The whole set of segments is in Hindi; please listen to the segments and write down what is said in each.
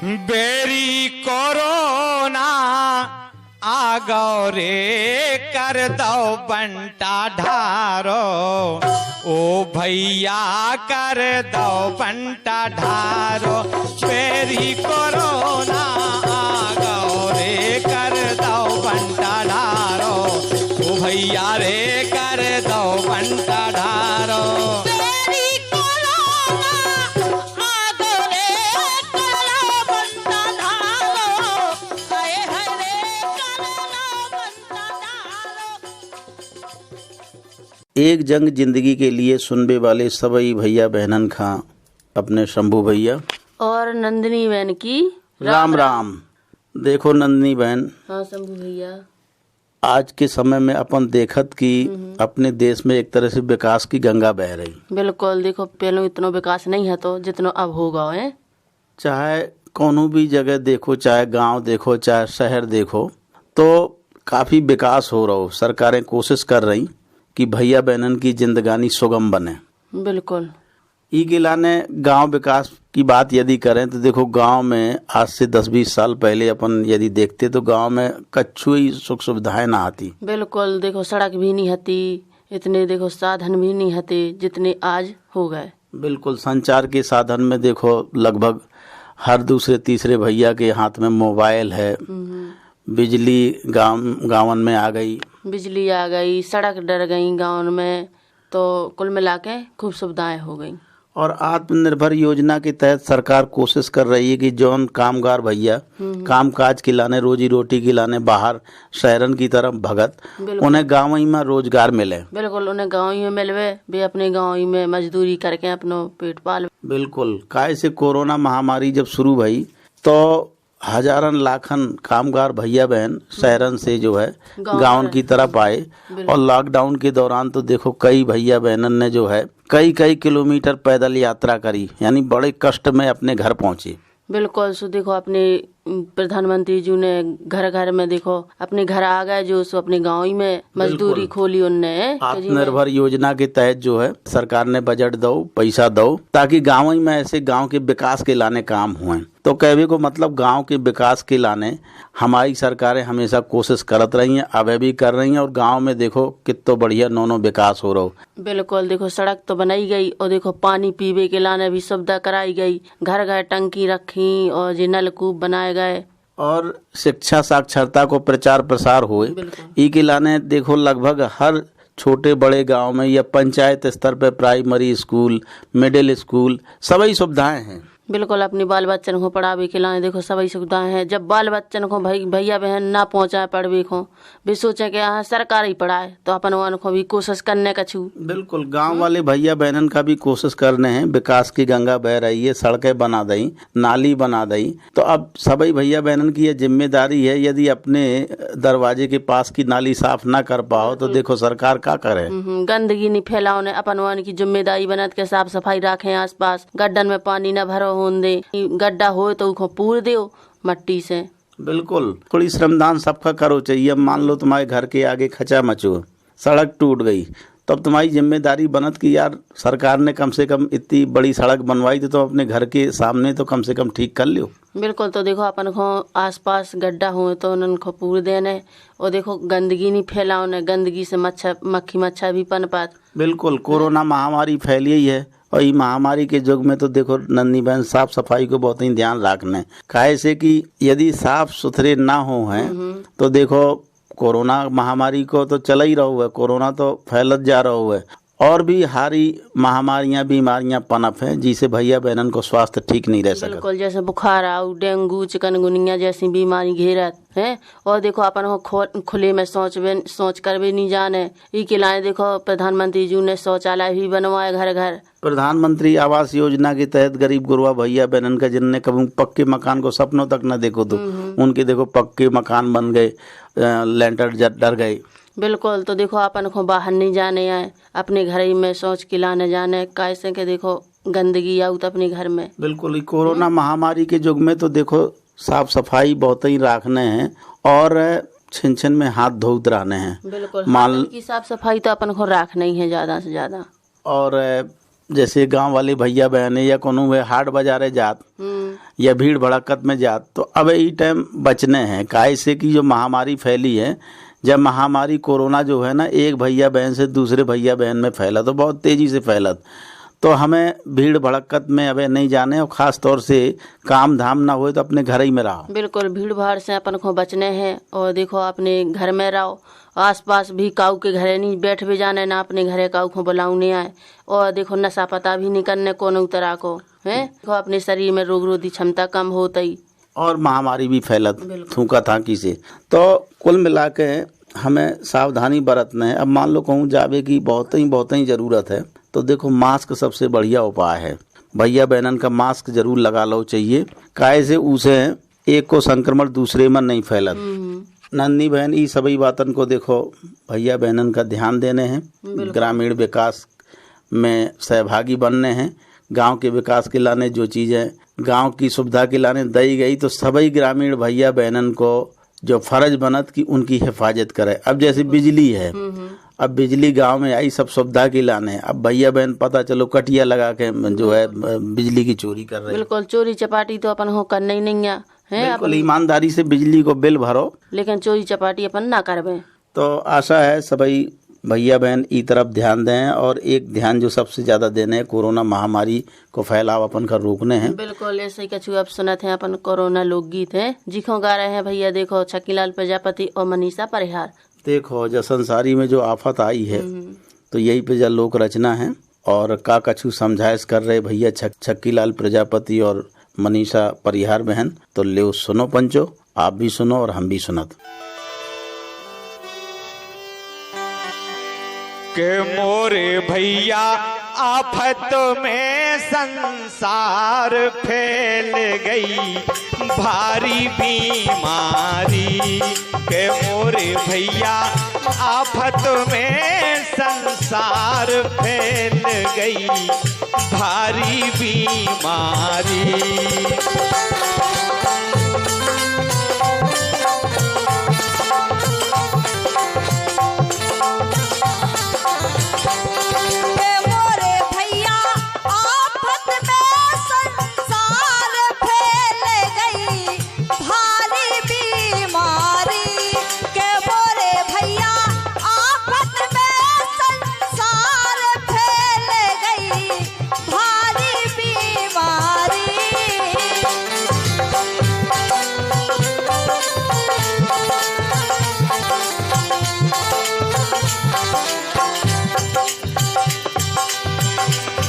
बेरी कोरोना आ गौ रे कर दो बंटा ढारो, ओ भैया कर दो बंटा ढारो। बेरी कोरोना आ गौ रे कर दो बंटा ढारो, ओ भैया रे कर दो बंटा ढारो। एक जंग जिंदगी के लिए सुनबे वाले सबई भैया बहनन खां अपने शंभू भैया और नंदिनी बहन की राम राम। देखो नंदिनी बहन, हाँ शंभू भैया, आज के समय में अपन देखत कि अपने देश में एक तरह से विकास की गंगा बह रही। बिल्कुल, देखो पहले इतना विकास नहीं है तो जितना अब होगा है। चाहे कोनो भी जगह देखो, चाहे गांव देखो, चाहे शहर देखो, तो काफी विकास हो रहा हो। सरकारें कोशिश कर रही कि भैया बहनन की जिंदगानी सुगम बने। बिल्कुल, ई गिलाने गांव विकास की बात यदि करें तो देखो गांव में आज से 10-20 साल पहले अपन यदि देखते तो गांव में कच्छु ही सुख सुविधाएं ना आती। बिल्कुल, देखो सड़क भी नहीं हती, इतने देखो साधन भी नहीं हते जितने आज हो गए। बिल्कुल, संचार के साधन में देखो लगभग हर दूसरे तीसरे भैया के हाथ में मोबाइल है। बिजली गांवन में आ गई, बिजली आ गई, सड़क डर गई गाँव में, तो कुल मिला के खूब सुविधाएं हो गई। और आत्मनिर्भर योजना के तहत सरकार कोशिश कर रही है कि जौन कामगार भैया काम काज के लाने, रोजी रोटी के लाने बाहर शहरन की तरफ भगत, उन्हें गाँव ही में रोजगार मिले। बिल्कुल, उन्हें गाँव ही में मिलवे, वे अपने गाँव ही में मजदूरी करके अपनो पेट पाल। बिल्कुल, काहे से कोरोना महामारी जब शुरू भई तो हजारन लाखन कामगार भैया बहन शहरन से जो है गाँव की तरफ आए। और लॉकडाउन के दौरान तो देखो कई भैया बहनन ने जो है कई किलोमीटर पैदल यात्रा करी, यानी बड़े कष्ट में अपने घर पहुंचे। बिल्कुल, सो देखो अपने प्रधानमंत्री जी ने घर घर में देखो अपने घर आ गए, जो सो अपने गाँव ही में मजदूरी खोली उनने। आत्मनिर्भर योजना के तहत जो है सरकार ने बजट दो, पैसा दो, ताकि गाँव ही में ऐसे गाँव के विकास के लाने काम हुए। तो कहने को मतलब गांव के विकास के लाने हमारी सरकारें हमेशा कोशिश करत रही हैं, अब भी कर रही हैं। और गांव में देखो कितना बढ़िया नोनो विकास हो रहा हो। बिल्कुल, देखो सड़क तो बनाई गई और देखो पानी पीवे के लाने भी सुविधा कराई गई, घर घर टंकी रखी और जो नलकूप बनाए गए। और शिक्षा साक्षरता को प्रचार प्रसार हुए, ई के लाने देखो लगभग हर छोटे बड़े गांव में या पंचायत स्तर पर प्राइमरी स्कूल, मिडिल स्कूल सभी सुविधाएं हैं। बिल्कुल, अपने बाल बच्चन को पढ़ावे के लाने देखो सभी सुविधाएं हैं। जब बाल बच्चन को भैया बहन ना पहुंचाए पढ़वे को, भी सोचे कि यहाँ सरकार ही पढ़ाए, तो अपन वन को भी कोशिश करने का छू। बिल्कुल, गांव वाले भैया बहनन का भी कोशिश करने हैं। विकास की गंगा बह रही है, सड़कें बना दई, नाली बना दई, तो अब सभी भैया बहनन की ये जिम्मेदारी है। यदि अपने दरवाजे के पास की नाली साफ ना कर पाओ तो देखो सरकार क्या करे। गंदगी नहीं फैलाओ, ने अपन वन की जिम्मेदारी बनत के साफ सफाई रखें, आस पास गड्ढन में पानी न भरो होन दे, गड्ढा हो तो उसको पूर दो मट्टी से। बिल्कुल, थोड़ी श्रमदान सबका करो चाहिए। अब मान लो तुम्हारे घर के आगे खचा मचो, सड़क टूट गई, तब तुम्हारी जिम्मेदारी बनत कि यार सरकार ने कम से कम इतनी बड़ी सड़क बनवाई तो तुम अपने घर के सामने तो कम से कम ठीक कर लो। बिल्कुल, तो देखो अपन को आसपास गड्ढा हुए तो उन को पूर देने, और देखो गंदगी नहीं फैलाओ, ने गंदगी से मक्खी मच्छर भी पनपत। बिल्कुल, कोरोना महामारी फैली ही है और ये महामारी के युग में तो देखो नन्ही बहन साफ सफाई को बहुत ही ध्यान रखना, काहे से कि यदि साफ सुथरे ना हो हैं तो देखो कोरोना महामारी को तो चला ही रहा है, कोरोना तो फैलत जा रहा है। और भी हारी महामारियां बीमारियां पनप हैं जिसे भैया बहनन को स्वास्थ्य ठीक नहीं रह सकता। बिल्कुल, जैसे बुखार आओ, डेंगू, चिकनगुनिया जैसी बीमारी घेरत है। और देखो अपन को खुले में सोच कर भी नहीं जाने, ई के लाए देखो प्रधानमंत्री जी ने शौचालय भी बनवाए घर घर। प्रधानमंत्री आवास योजना के तहत गरीब गुरबा भैया बहनन का जिनने कभी पक्के मकान को सपनों तक न देखो तो उनके देखो पक्के मकान बन गए, लेंटर डर गए। बिल्कुल, तो देखो अपन को बाहर नहीं जाने आए, अपने घर ही में शौच खिलाने जाने, कैसे के देखो गंदगी आऊ तो अपने घर में। बिल्कुल, कोरोना महामारी के युग में तो देखो साफ सफाई बहुत ही रखने हैं और छिन में हाथ धोते रहने हैं। बिल्कुल, हाथ की साफ सफाई तो अपन को रखना ही है ज्यादा से ज्यादा। और जैसे गांव वाले भैया बहने या कोनो हाट बाजारे जात या भीड़ भड़कत में जात, तो अब यही टाइम बचने हैं। काहे से कि जो महामारी फैली है, जब महामारी कोरोना जो है ना, एक भैया बहन से दूसरे भैया बहन में फैला, तो बहुत तेज़ी से फैलत, तो हमें भीड़ भड़कत में अब नहीं जाने, और ख़ास तौर से काम धाम ना हो तो अपने घर ही में रहो। बिल्कुल भीड़ भाड़ से अपन को बचने हैं, और देखो अपने घर में रहो। आसपास भी काऊ के घरे नहीं बैठ भी जाने, ना अपने घरे काऊ को बुलाऊने आए, और देखो नशा पता भी नहीं करने कोनो तरह को है। देखो अपने शरीर में रोग रोधी क्षमता कम होती, और महामारी भी फैलत थूका थाकी से। तो कुल मिला के हमें सावधानी बरतना है। अब मान लो कहूँ जावे की बहुत ही ज़रूरत है, तो देखो मास्क सबसे बढ़िया उपाय है। भैया बहनन का मास्क जरूर लगा लो चाहिए, काहे से उसे एक को संक्रमण दूसरे में नहीं फैलत। नन्ही बहन ई सभी बातन को देखो भैया बहनन का ध्यान देने हैं, ग्रामीण विकास में सहभागी बनने हैं। गांव के विकास के लाने जो चीज़ें गांव की सुविधा के लाने दी गई, तो सभी ग्रामीण भैया बहनन को जो फर्ज बनत कि उनकी हिफाजत करे। अब जैसे बिजली है, अब बिजली गांव में आई सब सुविधा के लाने, अब भैया बहन पता चलो कटिया लगा के जो है बिजली की चोरी कर रहे हैं। बिल्कुल चोरी चपाटी तो अपन हो करना ही नहीं है, बिल्कुल ईमानदारी से बिजली को बिल भरो, लेकिन चोरी चपाटी अपन ना करवे। तो आशा है सभी भैया बहन ई तरफ ध्यान दें, और एक ध्यान जो सबसे ज्यादा देने है, कोरोना महामारी को फैलाव अपन का रोकने हैं। बिल्कुल ऐसे ही कछु अब सुनत है अपन कोरोना लोकगीत है, जिखो गा रहे हैं भैया देखो छक्कीलाल प्रजापति और मनीषा परिहार। देखो जो संसारी में जो आफत आई है, तो यही पे जो लोक रचना है, और का कछु समझाइश कर रहे भैया छक्कीलाल प्रजापति और मनीषा परिहार बहन। तो ले सुनो पंचो, आप भी सुनो और हम भी सुनत। के मोरे भैया आफत में संसार फैल गई भारी बीमारी। के मोरे भैया आफत में संसार फैल गई भारी बीमारी।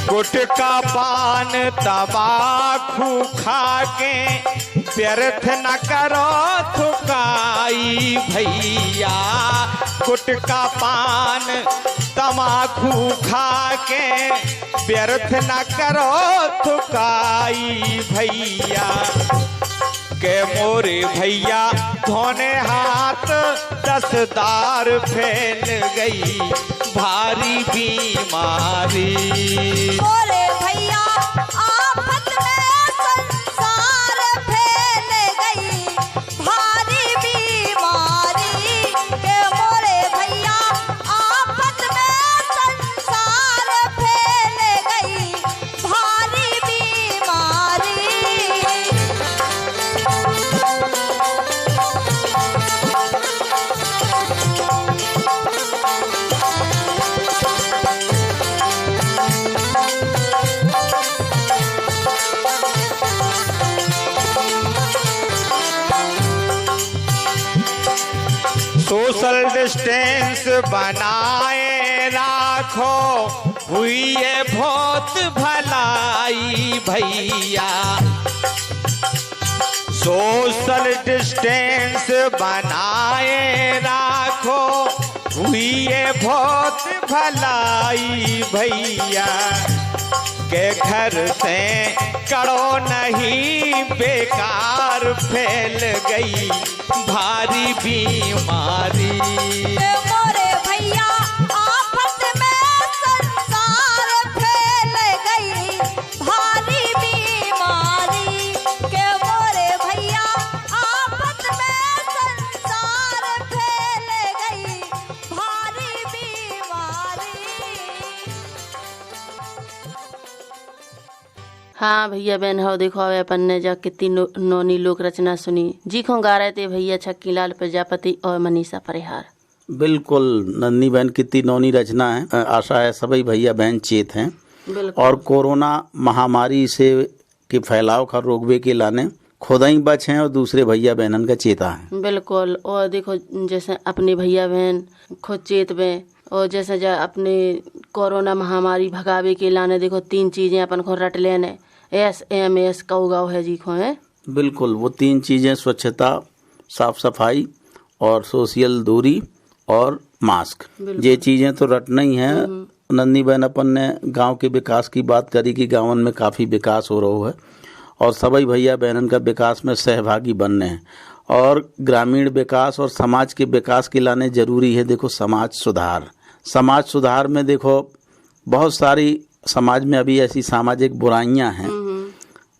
गुटका पान तबाकू खा के व्यर्थ न करो थुकाई भैया। गुटका पान तमाकू खा के व्यर्थ न करो थुकाई भैया। के मोरे भैया धोने हाथ दसदार फैल गई भारी बीमारी। मोरे भैया आफत में संसार फैल गई भारी बीमारी। के मोरे भैया आफत में संसार फैल गई भारी बीमारी। सोशल डिस्टेंस बनाए राखो हुई है बहुत भलाई भैया। सोशल डिस्टेंस बनाए राखो हुई है बहुत भलाई भैया। के घर से करो नहीं बेकार फैल गई भारी बीमारी। हाँ भैया बहन हो देखो अब अपन ने जा कितनी नौनी लोक रचना सुनी। जी खो गा रहे थे भैया छक्कीलाल प्रजापति और मनीषा परिहार। बिल्कुल नन्ही बहन कितनी नौनी रचना है। आशा है सभी भैया बहन चेत हैं बिल्कुल और कोरोना महामारी से के फैलाव का रोकवे के लाने खुद ही बच हैं और दूसरे भैया बहनन का चेता है। बिल्कुल। और देखो जैसे अपने भैया बहन खुद चेत में और जैसे जा अपने कोरोना महामारी भगावे के लाने देखो 3 चीजें अपन को रट लेने SMS का उगाव है जी खो है। बिल्कुल वो 3 चीज़ें स्वच्छता, साफ सफाई और सोशल दूरी और मास्क, ये चीज़ें तो रटना ही है। नन्ही बहन अपन ने गांव के विकास की बात करी कि गाँवन में काफ़ी विकास हो रहा है और सभी भैया बहनन का विकास में सहभागी बनने हैं और ग्रामीण विकास और समाज के विकास के लाने जरूरी है। देखो समाज सुधार में देखो बहुत सारी समाज में अभी ऐसी सामाजिक बुराइयां हैं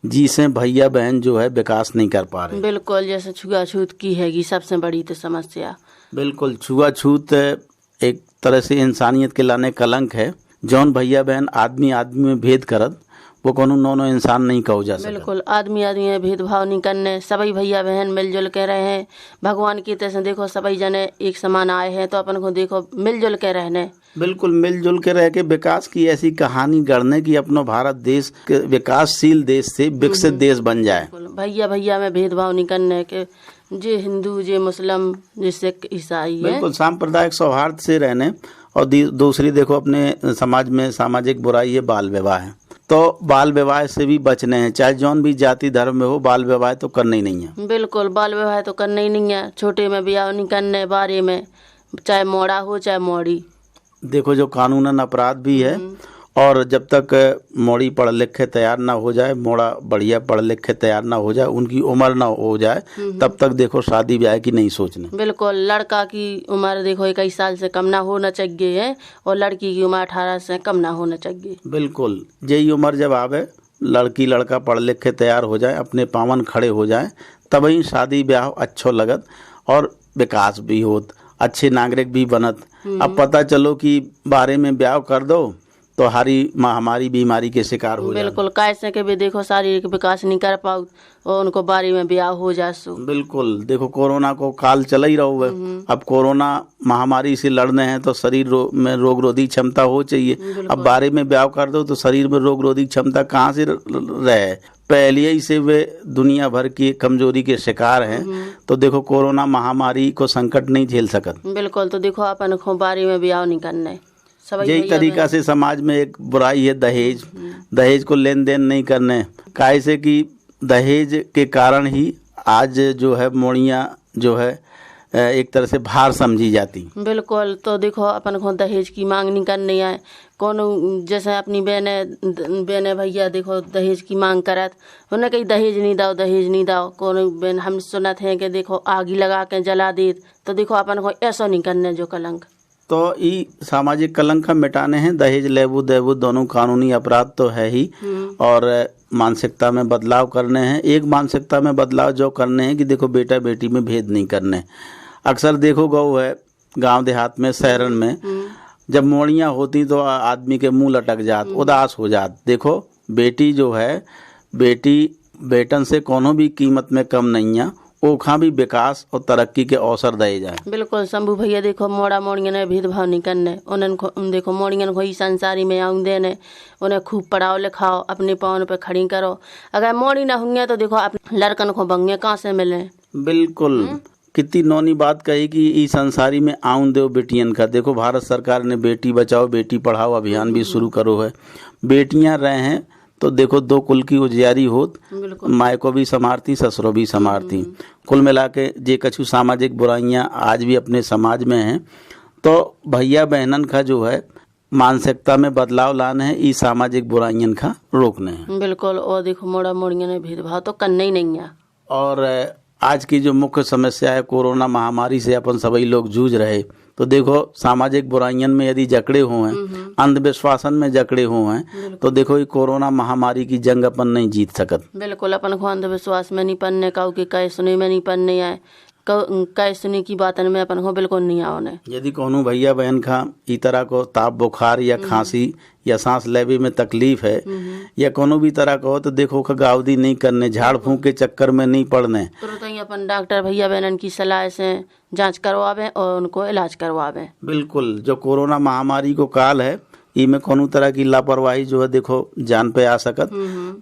जिसे भैया बहन जो है विकास नहीं कर पा रहे। बिल्कुल जैसे छुआछूत की हैगी सबसे बड़ी तो समस्या। बिल्कुल छुआछूत एक तरह से इंसानियत के लाने कलंक है। जौन भैया बहन आदमी में भेद करत वो कोनो नौनो इंसान नहीं कहो जा सकता। बिल्कुल आदमी में भेदभाव नहीं करने, सभी भैया बहन मिलजुल के रहे। भगवान की तरह से देखो सभी जने एक समान आए हैं तो अपन को देखो मिलजुल के रहने। बिल्कुल मिलजुल के रह के विकास की ऐसी कहानी गढ़ने की अपनो भारत देश के विकासशील देश से विकसित देश बन जाए। भैया में भेदभाव नहीं करने के, जे हिंदू जे मुस्लिम जे सिख ईसाई है। बिल्कुल सांप्रदायिक सौहार्द से रहने। और दूसरी देखो अपने समाज में सामाजिक बुराई है बाल विवाह है, तो बाल विवाह से भी बचने हैं। चाहे जौन भी जाति धर्म में हो बाल विवाह तो करना ही नहीं है। बिल्कुल बाल विवाह तो करना ही नहीं है। छोटे में ब्याह नहीं करने बारे में, चाहे मोड़ा हो चाहे मोड़ी। देखो जो कानूनन अपराध भी है और जब तक मोड़ी पढ़ लिख के तैयार ना हो जाए, मोड़ा बढ़िया पढ़ लिख के तैयार ना हो जाए, उनकी उम्र ना हो जाए तब तक देखो शादी ब्याह की नहीं सोचने। बिल्कुल लड़का की उम्र देखो 21 साल से कम ना होना चाहिए है और लड़की की उम्र 18 से कम ना होना चाहिए। बिल्कुल यही उम्र जब आवे लड़की लड़का पढ़ लिख के तैयार हो जाए, अपने पावन खड़े हो जाए, तभी शादी ब्याह अच्छो लगत और विकास भी होत, अच्छे नागरिक भी बनत। अब पता चलो कि बारे में ब्याह कर दो तो हमारी बीमारी के शिकार हो जाए। बिल्कुल कैसे के भी देखो शारीरिक विकास नहीं कर पाओ और उनको बारी में ब्याह हो जासो। बिल्कुल देखो कोरोना को काल चला ही रहो है। अब कोरोना महामारी से लड़ने हैं तो शरीर में रोग रोधी क्षमता हो चाहिए। अब बारे में ब्याह कर दो तो शरीर में रोग रोधी क्षमता कहाँ से रहे, पहले ही से वे दुनिया भर की कमजोरी के शिकार हैं। तो देखो कोरोना महामारी को संकट नहीं झेल सकत। बिल्कुल तो देखो अपन को बारी में ब्याह नहीं करने। यही तरीका से समाज में एक बुराई है दहेज को लेन देन नहीं करने। काहे से कि दहेज के कारण ही आज जो है मोड़ियाँ जो है एक तरह से भार समझी जाती। बिल्कुल तो देखो अपन को दहेज की मांग नहीं करनी है। कौन जैसे अपनी बहने भैया देखो दहेज की मांग करत, उन्हें कहीं दहेज नहीं दाओ। कौन बहन हम सुनत हैं कि देखो आगी लगा के जला देत, तो देखो अपन को ऐसा नहीं करने जो कलंक। तो ये सामाजिक कलंक का मिटाने हैं। दहेज लेबू देबू दोनों कानूनी अपराध तो है ही और मानसिकता में बदलाव करने हैं। एक मानसिकता में बदलाव जो करने हैं कि देखो बेटा बेटी में भेद नहीं करने। अक्सर देखो गौ है गांव देहात में शहरन में जब मोड़ियाँ होती तो आदमी के मुंह लटक जात, उदास हो जात। देखो बेटी जो है बेटन से कोनो भी कीमत में कम नहीं है, ओखा भी विकास और तरक्की के अवसर दिए जाए। बिल्कुल शंभू भैया देखो मोड़ियन ने भेदभाव नहीं करने। उन्हें देखो मोड़ियन को ही संसारी में आऊँ देने, उन्हें खूब पढ़ाओ लिखाओ, अपने पाँव पे खड़ी करो। अगर मोड़ी ना होंगे तो देखो अपने लड़कन को बंगे कहाँ से मिले। बिल्कुल कितनी नौनी बात कही कि इस संसारी में आऊं दो बेटियन का। देखो भारत सरकार ने बेटी बचाओ बेटी पढ़ाओ अभियान भी शुरू करो है। बेटियां रहे हैं तो देखो 2 कुल की उजियारी होत, माए को भी संभारती ससुरों भी संभारती। कुल मिला के जे कछु सामाजिक बुराइयां आज भी अपने समाज में हैं, तो भैया बहनन का जो है मानसिकता में बदलाव लाना है, इस सामाजिक बुराइयन का रोकने हैं। बिल्कुल और देखो मोड़ियन ने भेदभाव तो करना ही नहीं है। और आज की जो मुख्य समस्या है कोरोना महामारी से अपन सभी लोग जूझ रहे, तो देखो सामाजिक बुराइयन में यदि जकड़े हुए हैं, अंधविश्वासन में जकड़े हुए हैं, तो देखो ये कोरोना महामारी की जंग अपन नहीं जीत सकत। बिल्कुल अपन को अंधविश्वास में नहीं पड़ने का, कहे सुने में नहीं पड़ने आए। कह सुनी की बातन में अपन को बिल्कुल नहीं आवने। यदि कोनो भैया बहन खा ई तरह को ताप बुखार या खांसी या सांस लेवे में तकलीफ है या कोनो भी तरह का हो तो देखो खगावदी नहीं करने, झाड़ फूंक के चक्कर में नहीं पड़ने, तुरंत ही अपन डॉक्टर भैया बहनन की सलाह से जांच करवावे और उनको इलाज करवावे। बिल्कुल। जो कोरोना महामारी को काल है इमे कोनो तरह की लापरवाही जो है देखो जान पे आ सकत,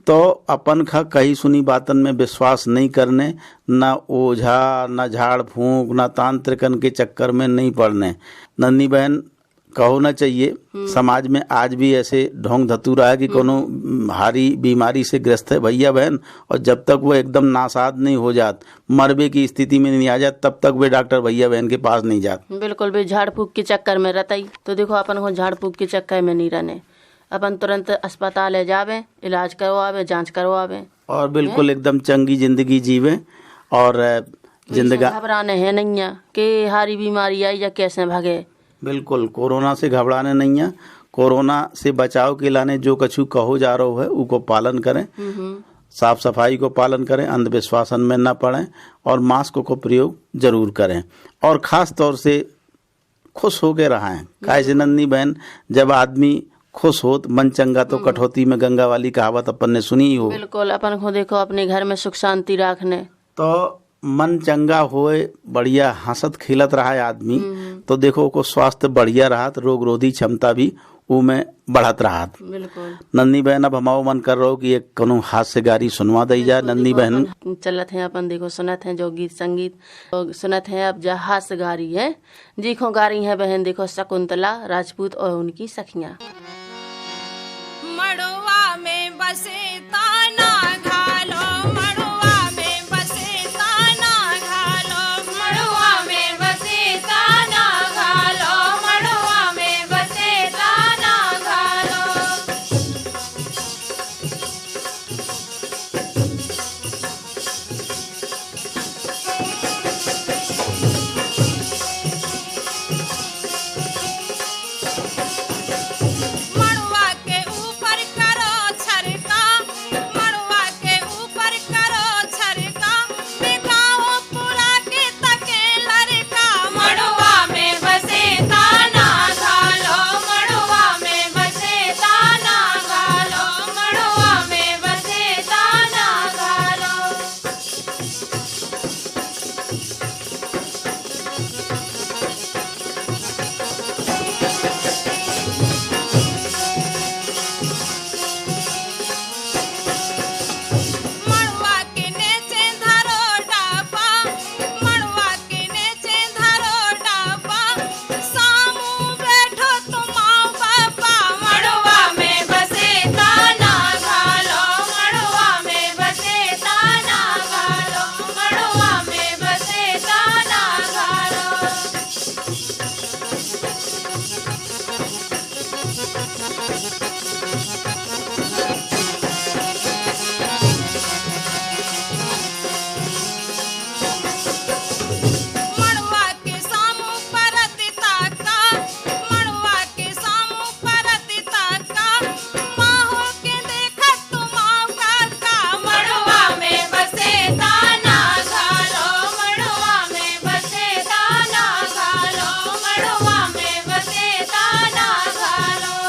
तो अपन खा कही सुनी बातन में विश्वास नहीं करने, न ओझा न झाड़ फूंक न तांत्रिकन के चक्कर में नहीं पड़ने। नन्ही बहन कहो ना चाहिए, समाज में आज भी ऐसे ढोंग धतूरा है कि कोनो भारी बीमारी से ग्रस्त है भैया बहन, और जब तक वो एकदम नासाद नहीं हो जात, मरबे की स्थिति में नहीं आ जात, तब तक वे डॉक्टर भैया बहन के पास नहीं जात। बिल्कुल भी झाड़ फूक के चक्कर में रहता ही तो देखो अपन को झाड़ फूक के चक्कर में नहीं रहने, अपन तुरंत अस्पताल ले जावे, इलाज करवावे, जांच करवावे और बिल्कुल एकदम चंगी जिंदगी जीवे। और जिंदगी घबराने है नहीं है कि हारी बीमारी आई या कैसे भागे। बिल्कुल कोरोना से घबराने नहीं है। कोरोना से बचाव के लाने जो कछु कहो जा रहा है उको पालन करें, साफ सफाई को पालन करें, अंधविश्वासन में न पड़ें और मास्क को प्रयोग जरूर करें और ख़ास तौर से खुश होके रहें। काहे से नन्ही बहन, जब आदमी खुश हो मन चंगा तो कठौती में गंगा वाली कहावत अपन ने सुनी ही हो। बिल्कुल अपन को देखो अपने घर में सुख शांति रखने तो मन चंगा होए, बढ़िया हंसत खिलत रहा है आदमी, तो देखो को स्वास्थ्य बढ़िया रहत, रोग रोधी क्षमता भी में बढ़त रहत। बिल्कुल। नन्ही बहन अब हमारो मन कर रहा कि एक कनु हास्य गारी सुनवा दी जाए। नन्ही बहन चलत है अपन देखो सुनत है जो गीत संगीत तो सुनत है अब जा हास्य गारी है जी को गारी है बहन देखो शकुंतला राजपूत और उनकी सखियां। मड़वा में बसे ताना घालो, मड़वा में बसे ताना घालो, मड़वा में बसे ताना घालो, मड़वा में बसे ताना घालो। मड़वा के ऊपर करो छरका, मड़वा के ऊपर करो छरका, बिकाओ पूरा के तके लड़का। मड़वा में बसे ताना घालो, मड़वा में बसे ताना घालो, मड़वा में बसे ताना घालो। मड़वा के नीचे धरो डापा, मड़वा के नीचे धरो डापा, सामू बैठो तुम आओ बापा। मड़वा में बसे ताना घालो, मड़वा में बसे ताना घालो, मड़वा में बसे ताना घालो। मड़वा के सामू परत ताका, मड़वा के सामू परत ताका, माहो के देखत तुम आओ काका। मड़वा में बसे ताना घालो, मड़वा में बसे ताना घालो, मड़वा में बसे ताना घालो।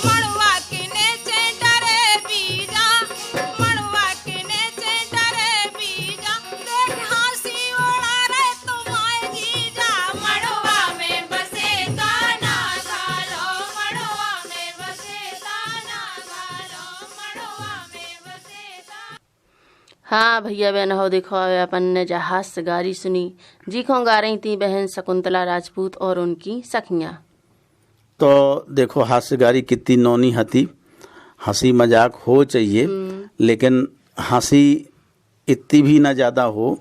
मड़वा के नीचे डरे बीजा, मड़वा के नीचे डरे बीजा, देख हंसी उड़ा रे तुम्हारे जीजा। मड़वा में बसे ताना घालो, मड़वा में बसे ताना घालो, मड़वा में बसे ताना। हाँ भैया बहन हो देखो अपन ने जा हास्य गारी सुनी जी को गा रही थी बहन शकुंतला राजपूत और उनकी सखियां। तो देखो हास्य गारी कितनी नौनी हती, हंसी मजाक हो चाहिए लेकिन हंसी इतनी भी ना ज़्यादा हो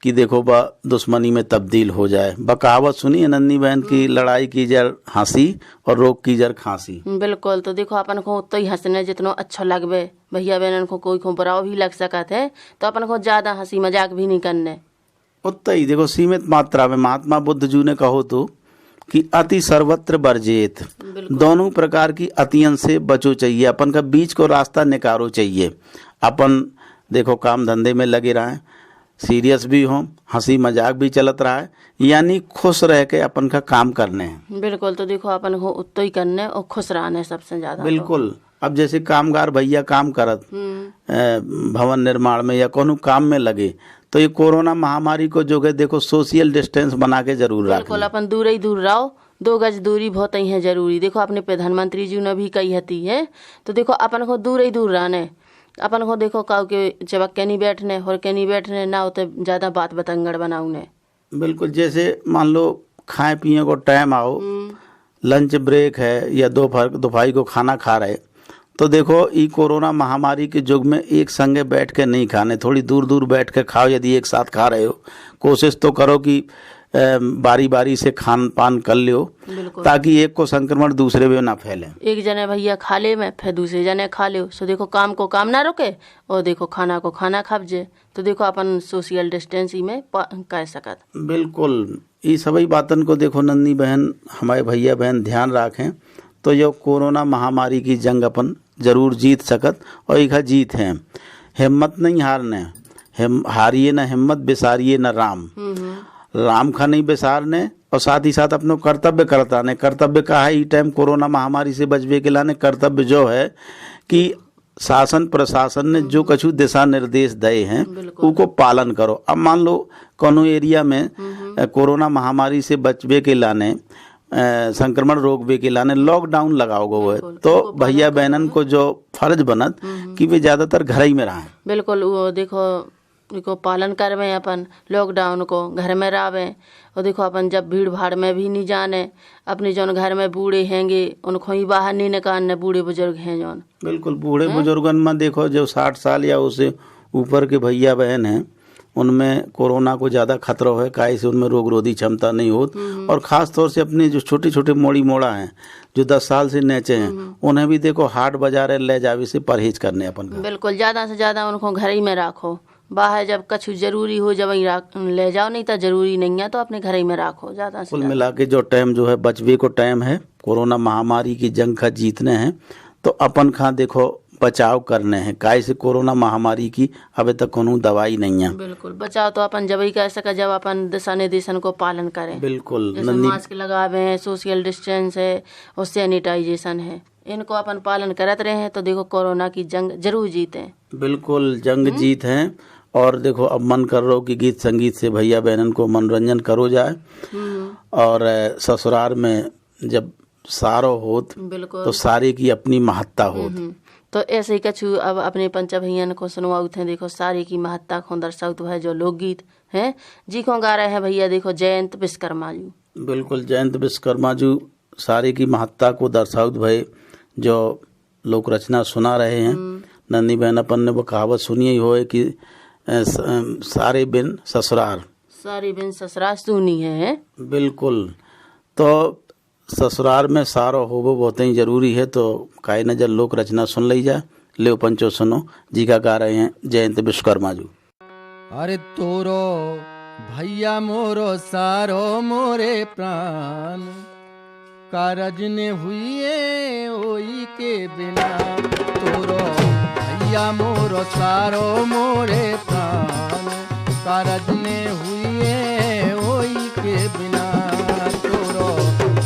कि देखो बा दुश्मनी में तब्दील हो जाए। बकहावत सुनी है नन्ही बहन की, लड़ाई की जड़ हंसी और रोग की जड़ खांसी। बिल्कुल। तो देखो अपन को उतना ही हंसने जितना अच्छा लगवे भैया बहन को कोई को बुरा भी लग सकत है तो अपन को ज्यादा हंसी मजाक भी नहीं करने। उतना ही देखो सीमित मात्रा में। महात्मा बुद्ध जी ने कहो तो कि अति सर्वत्र वर्जित, दोनों प्रकार की अतियन से बचो चाहिए। अपन का बीच को रास्ता निकारो चाहिए। अपन देखो काम धंधे में लगे रहें, सीरियस भी हो, हंसी मजाक भी चलत रहा है, यानी खुश रह के अपन का काम करने हैं। बिल्कुल। तो देखो अपन को उतना ही करने और खुश रहने सबसे ज्यादा। बिल्कुल। अब जैसे कामगार भैया काम करत भवन निर्माण में या कोनो काम में लगे, तो ये कोरोना महामारी को जो है देखो सोशल डिस्टेंस बना के जरूर रखें। बिल्कुल। अपन दूर ही दूर रहो, 2 गज दूरी बहुत ही है जरूरी। देखो अपने प्रधानमंत्री जी ने भी कही हती है। तो देखो अपन को दूर ही दूर रहने। अपन को देखो काउ के चबक के नहीं बैठने और के नहीं बैठने ना होते ज्यादा बात बतंगड़ बनाऊने। बिल्कुल। जैसे मान लो खाए पिए को टाइम आओ, लंच ब्रेक है या दोपहर को खाना खा रहे, तो देखो ये कोरोना महामारी के युग में एक संगे बैठ के नहीं खाने, थोड़ी दूर दूर बैठ के खाओ। यदि एक साथ खा रहे हो, कोशिश तो करो कि बारी बारी से खान पान कर लियो, ताकि एक को संक्रमण दूसरे में ना फैले। एक जने भैया खा ले में फिर दूसरे जने खा ले, सो देखो काम को काम ना रुके और देखो खाना को खाना खाबजे। तो देखो अपन सोशल डिस्टेंसिंग में कह सकत। बिल्कुल। ये सभी बातन को देखो नन्ही बहन, हमारे भैया बहन ध्यान रखें, तो ये कोरोना महामारी की जंग अपन जरूर जीत सकत। और एक जीत है, हिम्मत नहीं हारने, हारिए न हिम्मत, बिसारिए न राम। राम का नहीं बिसारने और साथ ही साथ अपनो कर्तव्य करता ने। कर्तव्य का है ई टाइम कोरोना महामारी से बचवे के लाने कर्तव्य जो है कि शासन प्रशासन ने जो कछु दिशा निर्देश दिए हैं उनको पालन करो। अब मान लो कोनो एरिया में कोरोना महामारी से बचवे के लाने, संक्रमण रोकवे के लाने लॉकडाउन लगाओगे हुए, तो भैया बहनन को जो फर्ज बनत कि वे ज्यादातर घर ही में रहें। बिल्कुल। वो देखो पालन करवे, अपन लॉकडाउन को घर में रावे। और देखो अपन जब भीड़ भाड़ में भी नहीं जाने, अपने जौन घर में बूढ़े हैंगे उनको ही बाहर नहीं निकालने, बूढ़े बुजुर्ग हैं जौन। बिल्कुल। बूढ़े बुजुर्गन में देखो जो 60 साल या उससे ऊपर के भैया बहन हैं, उनमें कोरोना को ज़्यादा खतरा है, काहे से उनमें रोग रोधी क्षमता नहीं होती। और ख़ास तौर से अपने जो छोटे छोटे मोड़ी मोड़ा हैं जो 10 साल से नीचे हैं, उन्हें भी देखो हाट बाजार ले जावे से परहेज करने अपन का। बिल्कुल। ज़्यादा से ज़्यादा उनको घर ही में रखो, बाहर जब कुछ जरूरी हो जब ले जाओ, नहीं तो जरूरी नहीं है तो अपने घर ही में रखो ज़्यादा से। कुल मिला के जो टाइम जो है बचवे को टाइम है, कोरोना महामारी की जंग का जीतने हैं, तो अपन खा देखो बचाव करने हैं। काहे से कोरोना महामारी की अभी तक कोनो दवाई नहीं है। बिल्कुल। बचाव तो अपन जब ही कर सका जब अपन दिशा निर्देशन को पालन करें। बिल्कुल। जैसे मास्क लगावे, सोशल डिस्टेंस है और सैनिटाइजेशन है, इनको अपन पालन करते रहे तो देखो कोरोना की जंग जरूर जीते। बिल्कुल जंग जीत है। और देखो अब मन कर रहा हो कि गीत संगीत से भैया बहनन को मनोरंजन करो जाए। और ससुराल में जब सारो होत तो सारे की अपनी महत्ता होत। तो ऐसे ही कछु अब अपने पंच भैया को सुनवाऊ थे। देखो सारे की महत्ता को दर्शाऊ है जो लोकगीत है जी को गा रहे हैं भैया देखो जयंत विश्वकर्मा जी। बिल्कुल। जयंत विश्वकर्मा जी सारे की महत्ता को दर्शाऊ भाई जो लोक रचना सुना रहे हैं। नन्ही बहन अपन ने वो कहावत सुनी ही हो कि सारे बिन ससुराल, सारे बिन ससुराल सुनी है। बिल्कुल। तो ससुराल में सारो हो वो बहुत ही जरूरी है। तो काई नजर लोक रचना सुन ली जाए। ले पंचो सुनो जी का गा रहे हैं जयंत विश्वकर्मा जी। अरे तोरो भैया मोरो सारो मोरे प्राण, कारज ने हुई ओई के बिना। तोरो भैया मोरो सारो मोरे प्राण, कारज ने हुई ओई के बिना। तोरो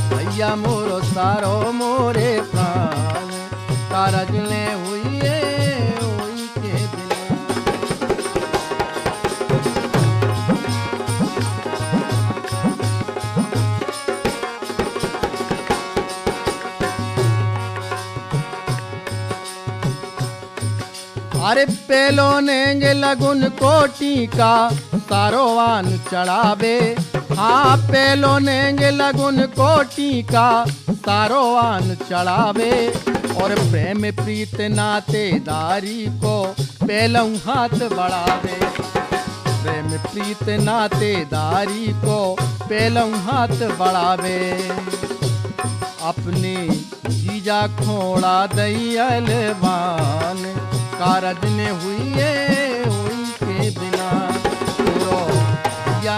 भैया मोरो सारो मोरे प्राण, कारज ने हुई ओई के बिना। अरे पेलो नेंगे लगुन कोटी का सारोवान चढ़ावे। हाँ पेलो नेंगे लगुन कोटी का सारोवान चढ़ावे। और प्रेम प्रीत नातेदारी को पेलऊ हाथ बढ़ावे। प्रेम प्रीत नातेदारी को पेलऊ हाथ बढ़ावे। अपनी जीजा खोड़ा दयल बान, कारज ने हुई के बिना। तोरो भैया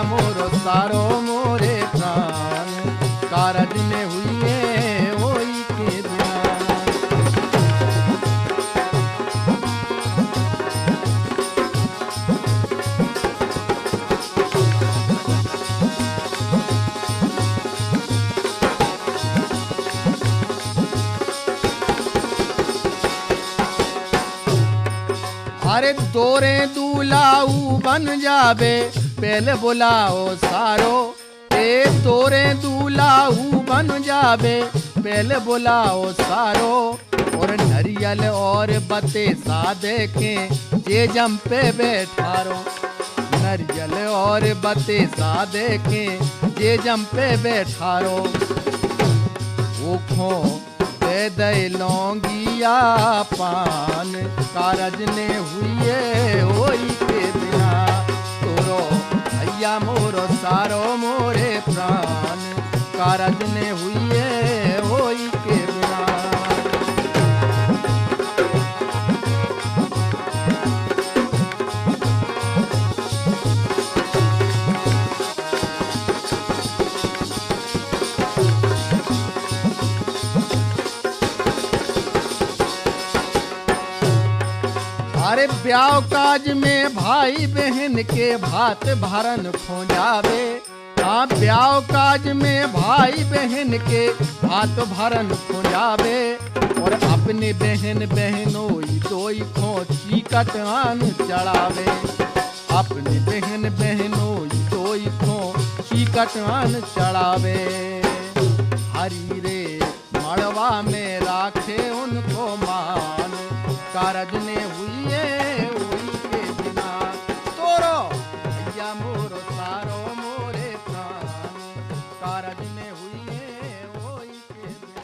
अरे तोरे दूलाऊ बन जावे पहले बुलाओ सारो, ए तोरे दूलाऊ बन जावे पहले बुलाओ सारो। और नरियल और बते सा देखें जे जम पे बैठारो, नरियल और बते सा देखें जे जम पे बैठारो। ओखों दे दे लौंगिया पान कारज ने हुए होई के बिना, तोरो भैया मोरो सारो मोरे प्राण कारज ने हुए होई के बिना। अरे ब्याह काज में भाई बहन के भात भरन खोजावे, हाँ ब्याह काज में भाई बहन के भात भरन खोजावे। और अपने बहन बहनोई दोई खोची कटवान चढ़ावे, अपने बहन बहनोई दोई खोची कटवान चढ़ावे। हरी रे मड़वा में राखे उनको मान कारज ने हुए हुई के बिना, तोरो भैया मोरो सारो मोरे प्राण कारज ने हुए हुई के बिना।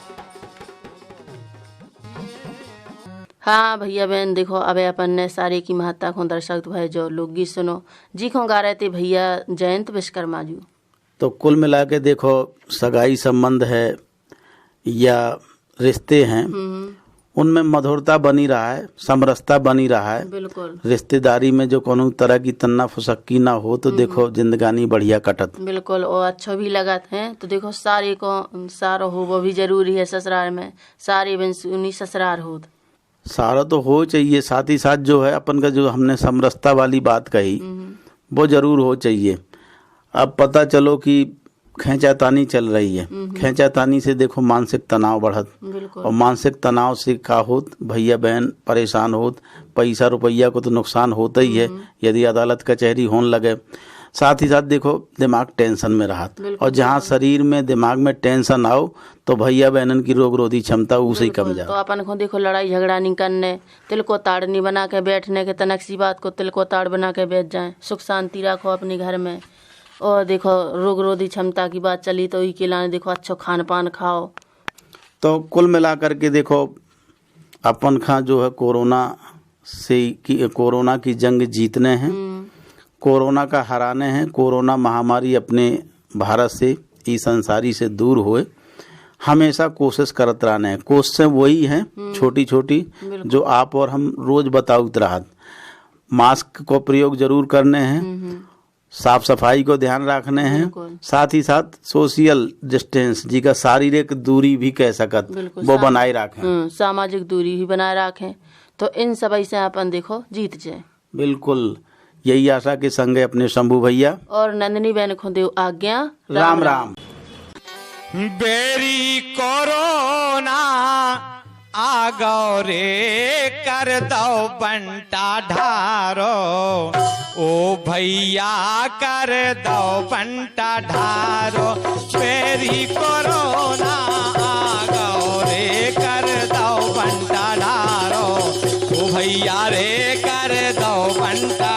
हाँ भैया बहन देखो, अब अपन ने सारे की महत्ता को दर्शक भाई जो लोकगीत सुनो जी को गा रहे थे भैया जयंत विश्वकर्मा जी। तो कुल मिला के देखो सगाई संबंध है या रिश्ते हैं, उनमें मधुरता बनी रहा है, समरसता बनी रहा है। बिल्कुल रिश्तेदारी में जो कोनो तरह की तन्ना फुसक्की ना हो तो देखो जिंदगानी बढ़िया कटत। बिल्कुल, और अच्छा भी लगत है। तो देखो सारे को सारो हो वो भी जरूरी है ससुराल में, सारे बन सुनी ससुराल हो सारा तो हो चाहिए, साथ ही साथ जो है अपन का जो हमने समरसता वाली बात कही वो जरूर हो चाहिए। अब पता चलो कि खींचातानी चल रही है, खींचातानी से देखो मानसिक तनाव बढ़त, और मानसिक तनाव से का होत भैया बहन परेशान होत, पैसा रुपया को तो नुकसान होता ही है यदि अदालत कचहरी होने लगे। साथ ही साथ देखो दिमाग टेंशन में रहत, और जहाँ शरीर में दिमाग में टेंशन आओ तो भैया बहनन की रोग रोधी क्षमता उसे ही कम जाए। तो अपन को देखो लड़ाई झगड़ा नहीं करने, तिल को ताड़ नहीं बना के बैठने के, तनक सी बात को तिल को ताड़ बना के बैठ जाए, सुख शांति रखो अपने घर में। और देखो रोग रोधी क्षमता की बात चली तो के लाने देखो अच्छा खान पान खाओ। तो कुल मिला करके देखो अपन खा जो है कोरोना की जंग जीतने हैं, कोरोना का हराने हैं, कोरोना महामारी अपने भारत से इस संसारी से दूर हुए हमेशा कोशिश करते रहने हैं। कोशिशें वही हैं छोटी छोटी जो आप और हम रोज बताउत रहत। मास्क को प्रयोग जरूर करने हैं, साफ सफाई को ध्यान रखने हैं, साथ ही साथ सोशल डिस्टेंस जी का शारीरिक दूरी भी कह सकत वो बनाए रखें, सामाजिक दूरी भी बनाए रखें। तो इन सब से अपन देखो जीत जाए। बिल्कुल यही आशा के संगे अपने शंभू भैया और नंदिनी बहन को देव आज्ञा। राम राम। बेरी कोरोना आ गौ रे कर दो बंटा ढारो, ओ भैया कर दो बंटा ढारो। बेरी कोरोना आ गौ रे कर दो बंटा ढारो, ओ भैया रे कर दो बंटा